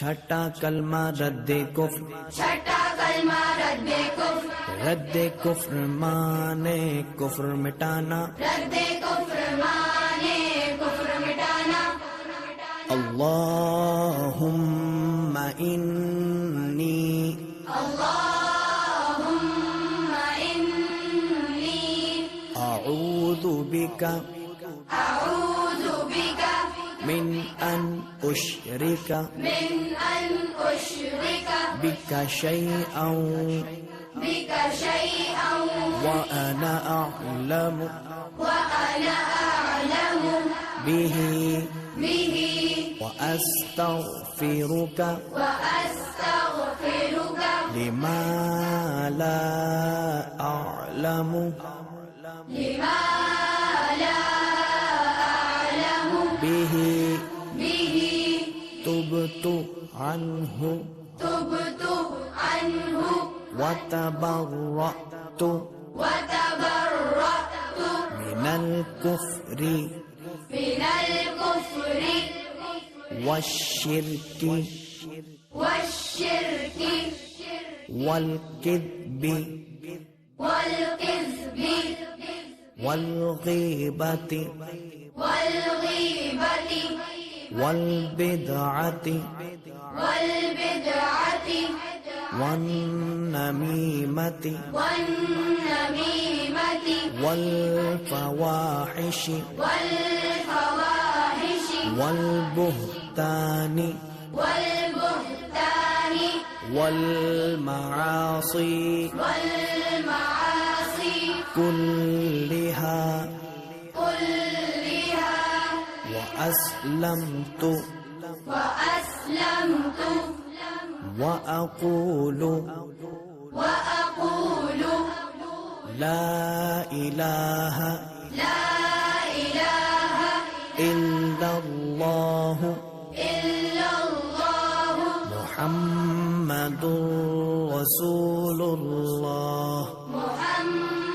چھٹا کلمہ رد کفر، چھٹا کلمہ رد کفر، رد کفر مانے کفر مٹانا، رد کفر مانے کفر مٹانا۔ اللہم انی اللہم انی اعوذ بک اعوذ بک من ان اشرک من ان اشرک بک شیئا بک شیئا وانا اعلم وانا اعلم به به واستغفرک واستغفرک لما لا اعلم لما لا اعلم به به تبت عنه تبت عنه وتبرأت وتبرأت من الكفر من الكفر والشرك والشرك والكذب والكذب والغيبة والغيبة والبدعة والبدعة والنميمة والنميمة والفواحش والفواحش والبهتان والبهتان والمعاصي والمعاصي كلها كلها وأسلمت وأسلمت وأقول وأقول لا إله لا إله إلا الله إلا الله محمد رسول الله محمد